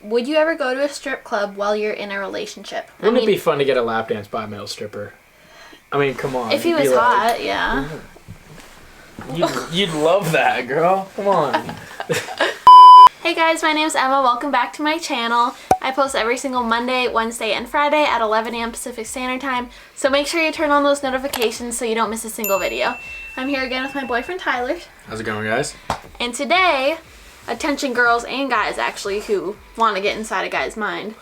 Would you ever go to a strip club while you're in a relationship? Wouldn't it be fun to get a lap dance by a male stripper? I mean, come on. If he was hot, yeah. You'd love that, girl. Come on. Hey guys, my name is Emma. Welcome back to my channel. I post every single Monday, Wednesday, and Friday at 11 a.m. Pacific Standard Time. So make sure you turn on those notifications so you don't miss a single video. I'm here again with my boyfriend, Tyler. How's it going, guys? And today, attention girls and guys actually who want to get inside a guy's mind,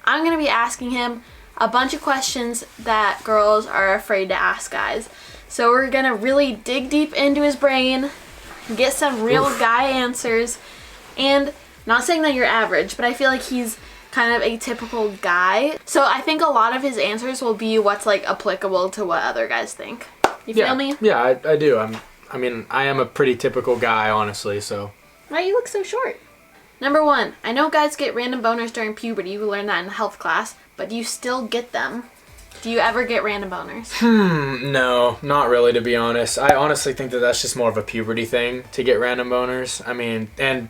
I'm going to be asking him a bunch of questions that girls are afraid to ask guys. So we're going to really dig deep into his brain, get some real guy answers. And not saying that you're average, but I feel like he's kind of a typical guy. So I think a lot of his answers will be what's like applicable to what other guys think. You feel me? Yeah, I do. I mean, I am a pretty typical guy, honestly, so. Why you look so short? Number 1, I know guys get random boners during puberty. You learned that in health class, but do you still get them? Do you ever get random boners? No, not really, to be honest. I honestly think that that's just more of a puberty thing to get random boners. I mean, and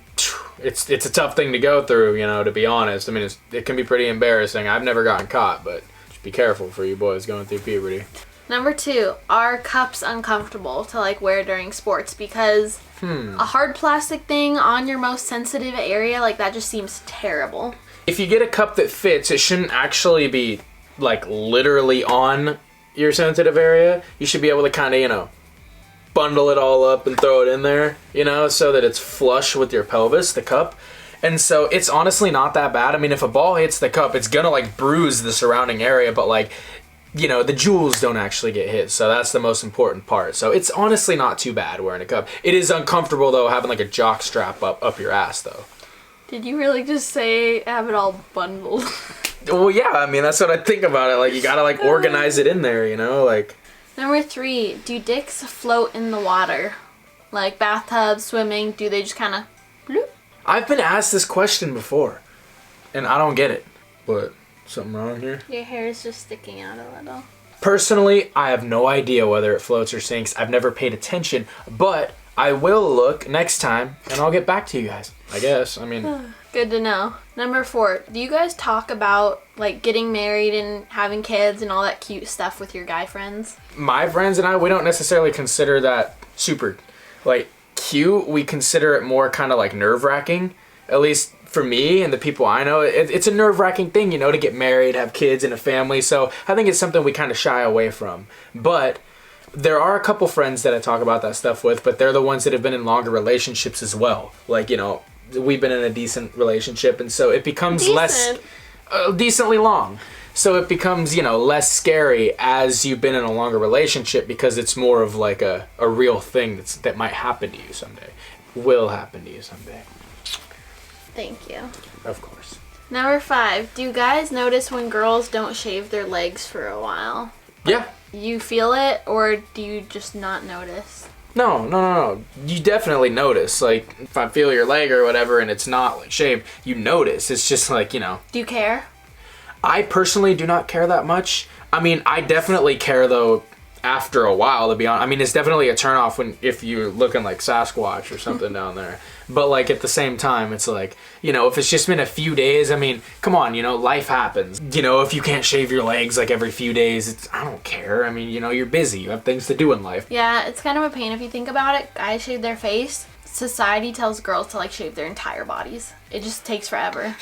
it's a tough thing to go through, you know, to be honest. I mean, it can be pretty embarrassing. I've never gotten caught, but just be careful for you boys going through puberty. Number 2, are cups uncomfortable to like wear during sports? Because a hard plastic thing on your most sensitive area, like that just seems terrible. If you get a cup that fits, it shouldn't actually be like literally on your sensitive area. You should be able to kind of, you know, bundle it all up and throw it in there, you know, so that it's flush with your pelvis, the cup. And so it's honestly not that bad. I mean, if a ball hits the cup, it's gonna like bruise the surrounding area, but like, you know, the jewels don't actually get hit. So that's the most important part. So it's honestly not too bad wearing a cup. It is uncomfortable though, having like a jock strap up your ass though. Did you really just say have it all bundled? Well, yeah, I mean, that's what I think about it. Like, you gotta, like, organize it in there, you know? Like. Number 3, do dicks float in the water? Like, bathtubs, swimming, do they just kind of bloop? I've been asked this question before, and I don't get it. What? Something wrong here? Your hair is just sticking out a little. Personally, I have no idea whether it floats or sinks. I've never paid attention, but I will look next time, and I'll get back to you guys, I guess. I mean. Good to know. Number 4, do you guys talk about like getting married and having kids and all that cute stuff with your guy friends? My friends and I, we don't necessarily consider that super like cute. We consider it more kind of like nerve-wracking. At least for me and the people I know, it's a nerve-wracking thing, you know, to get married, have kids and a family. So I think it's something we kind of shy away from. But there are a couple friends that I talk about that stuff with, but they're the ones that have been in longer relationships as well. Like, you know, we've been in a decent relationship, and so it becomes decently long. So it becomes, you know, less scary as you've been in a longer relationship because it's more of like a real thing that might happen to you someday. Will happen to you someday. Thank you. Of course. Number 5, do guys notice when girls don't shave their legs for a while? Yeah. You feel it, or do you just not notice? No. You definitely notice. Like, if I feel your leg or whatever and it's not like shaved, you notice. It's just like, you know. Do you care? I personally do not care that much. I mean, I definitely care though after a while, to be honest. I mean, it's definitely a turnoff if you're looking like Sasquatch or something down there. But like at the same time, it's like, you know, if it's just been a few days, I mean, come on, you know, life happens. You know, if you can't shave your legs like every few days, I don't care. I mean, you know, you're busy. You have things to do in life. Yeah, it's kind of a pain if you think about it. Guys shave their face. Society tells girls to like shave their entire bodies. It just takes forever.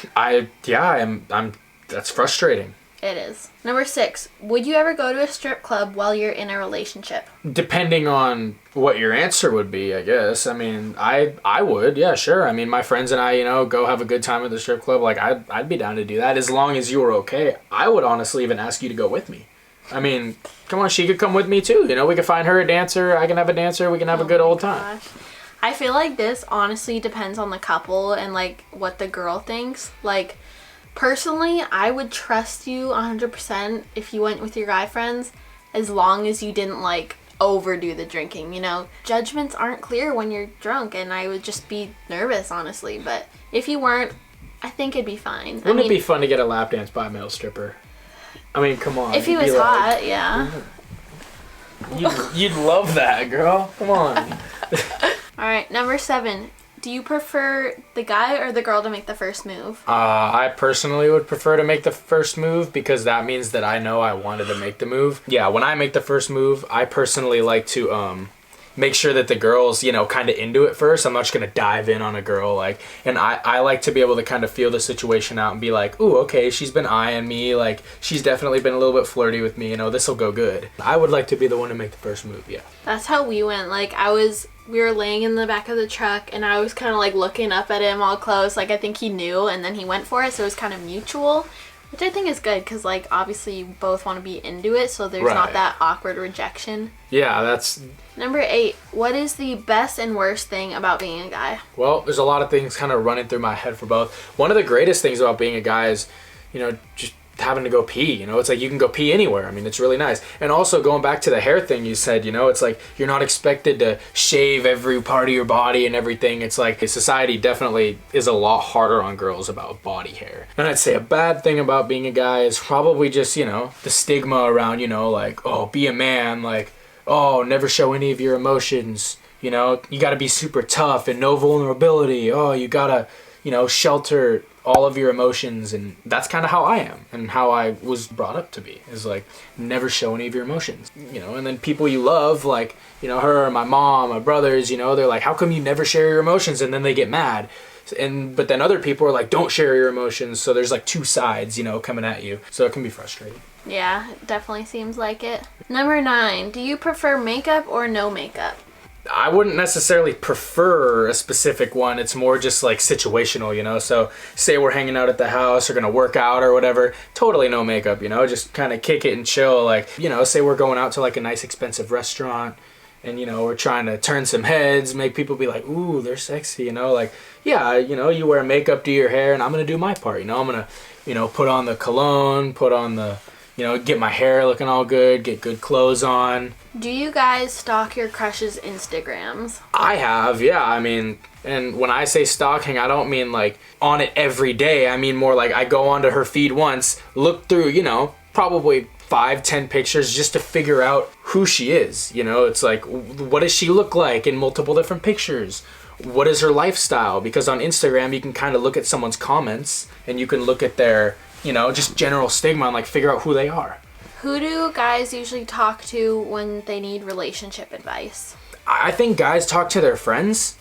That's frustrating. It is. Number 6, would you ever go to a strip club while you're in a relationship? Depending on what your answer would be, I guess. I mean, I would, yeah, sure. I mean, my friends and I, you know, go have a good time at the strip club. Like, I'd be down to do that as long as you were okay. I would honestly even ask you to go with me. I mean, come on, she could come with me too. You know, we could find her a dancer. I can have a dancer. We can have a good old time. Gosh. I feel like this honestly depends on the couple and like what the girl thinks. Like, personally, I would trust you 100% if you went with your guy friends, as long as you didn't like overdo the drinking, you know. Judgments aren't clear when you're drunk, and I would just be nervous, honestly. But if you weren't, I think it'd be fine. Wouldn't it be fun to get a lap dance by a male stripper? I mean, come on. If he was hot, yeah. You'd love that, girl. Come on. Alright, number 7. Do you prefer the guy or the girl to make the first move? I personally would prefer to make the first move because that means that I know I wanted to make the move. Yeah, when I make the first move, I personally like to make sure that the girl's, you know, kind of into it first. I'm not just going to dive in on a girl, like, and I like to be able to kind of feel the situation out and be like, ooh, okay, she's been eyeing me, like, she's definitely been a little bit flirty with me, you know, this'll go good. I would like to be the one to make the first move, yeah. That's how we went. Like, we were laying in the back of the truck, and I was kind of, like, looking up at him all close, like, I think he knew, and then he went for it, so it was kind of mutual, which I think is good, because, like, obviously you both want to be into it, so there's not that awkward rejection. Yeah, that's... Number 8, what is the best and worst thing about being a guy? Well, there's a lot of things kind of running through my head for both. One of the greatest things about being a guy is, you know, just having to go pee, you know, it's like you can go pee anywhere. I mean, it's really nice. And also going back to the hair thing you said, you know, it's like you're not expected to shave every part of your body and everything. It's like society definitely is a lot harder on girls about body hair. And I'd say a bad thing about being a guy is probably just, you know, the stigma around, you know, like, oh, be a man, like, oh, never show any of your emotions, you know, you got to be super tough and no vulnerability. Oh, you got to, you know, shelter all of your emotions. And that's kind of how I am and how I was brought up to be, is like never show any of your emotions, you know. And then people you love, like, you know, her, my mom, my brothers, you know, they're like, how come you never share your emotions? And then they get mad. But then other people are like, don't share your emotions. So there's like two sides, you know, coming at you. So it can be frustrating. Yeah, it definitely seems like it. Number 9, do you prefer makeup or no makeup? I wouldn't necessarily prefer a specific one. It's more just like situational, you know. So say we're hanging out at the house or gonna work out or whatever, totally no makeup, you know, just kind of kick it and chill. Like, you know, say we're going out to like a nice expensive restaurant and, you know, we're trying to turn some heads, make people be like, ooh, they're sexy, you know, like, yeah, you know, you wear makeup, do your hair, and I'm gonna do my part, you know. I'm gonna, you know, put on the cologne, put on the, you know, get my hair looking all good, get good clothes on. Do you guys stalk your crush's Instagrams? I have, yeah. I mean, and when I say stalking, I don't mean like on it every day. I mean more like I go onto her feed once, look through, you know, probably 5-10 pictures just to figure out who she is. You know, it's like, what does she look like in multiple different pictures? What is her lifestyle? Because on Instagram, you can kind of look at someone's comments and you can look at their, you know, just general stigma and like figure out who they are. Who do guys usually talk to when they need relationship advice? I think guys talk to their friends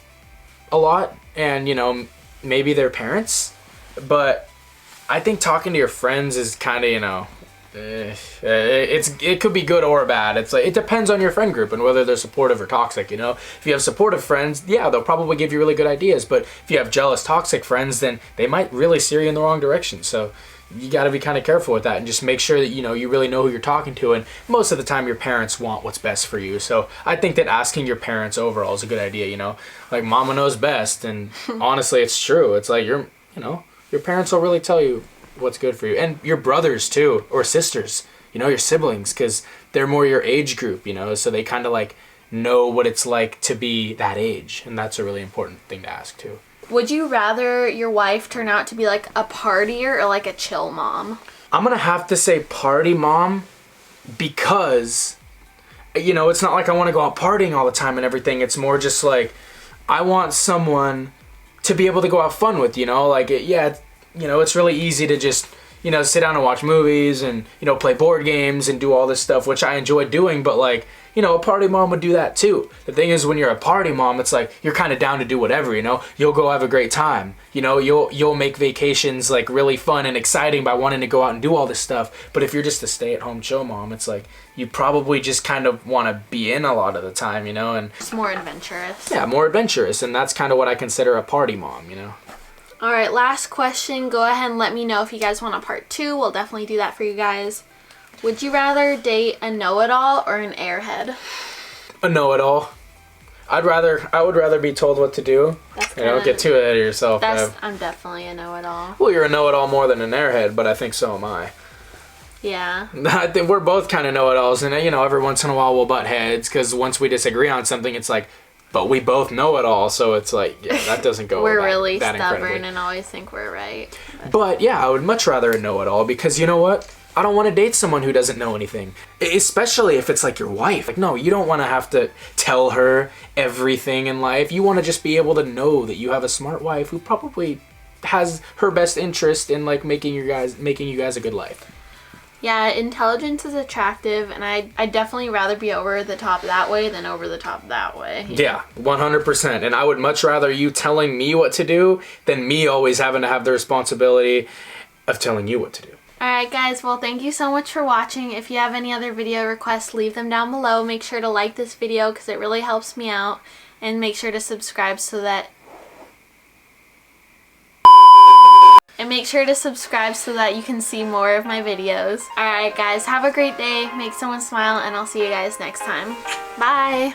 a lot and, you know, maybe their parents. But I think talking to your friends is kind of, you know, it could be good or bad. It's like, it depends on your friend group and whether they're supportive or toxic, you know. If you have supportive friends, yeah, they'll probably give you really good ideas. But if you have jealous, toxic friends, then they might really steer you in the wrong direction. So you got to be kind of careful with that and just make sure that, you know, you really know who you're talking to. And most of the time your parents want what's best for you. So I think that asking your parents overall is a good idea, you know. Like, mama knows best. And honestly, it's true. It's like, you know, your parents will really tell you what's good for you. And your brothers too, or sisters, you know, your siblings, because they're more your age group, you know. So they kind of like know what it's like to be that age. And that's a really important thing to ask too. Would you rather your wife turn out to be like a partier or like a chill mom? I'm gonna have to say party mom because, you know, it's not like I want to go out partying all the time and everything. It's more just like I want someone to be able to go have fun with, you know. Like, you know, it's really easy to just, you know, sit down and watch movies and, you know, play board games and do all this stuff, which I enjoy doing. But like, you know, a party mom would do that too. The thing is, when you're a party mom, it's like you're kind of down to do whatever, you know. You'll go have a great time. You know, you'll make vacations like really fun and exciting by wanting to go out and do all this stuff. But if you're just a stay-at-home chill mom, it's like you probably just kind of want to be in a lot of the time, you know. And it's more adventurous. Yeah, more adventurous, and that's kind of what I consider a party mom, you know. All right, last question. Go ahead and let me know if you guys want a part 2. We'll definitely do that for you guys. Would you rather date a know-it-all or an airhead? A know-it-all. I would rather be told what to do. You don't get too ahead of yourself. I'm definitely a know-it-all. Well, you're a know-it-all more than an airhead, but I think so am I. Yeah. I think we're both kind of know-it-alls, and, you know, every once in a while we'll butt heads, because once we disagree on something, it's like, but we both know it all, so it's like, yeah, that doesn't go We're that, really that stubborn incredibly. and always think we're right. But yeah, I would much rather a know-it-all, because you know what? I don't want to date someone who doesn't know anything. Especially if it's like your wife. Like, no, you don't want to have to tell her everything in life. You want to just be able to know that you have a smart wife who probably has her best interest in like making you guys a good life. Yeah, intelligence is attractive, and I'd definitely rather be over the top that way than over the top that way. Yeah, 100%. And I would much rather you telling me what to do than me always having to have the responsibility of telling you what to do. Alright guys, well thank you so much for watching. If you have any other video requests, leave them down below. Make sure to like this video because it really helps me out. And make sure to subscribe so that you can see more of my videos. Alright guys, have a great day, make someone smile, and I'll see you guys next time. Bye!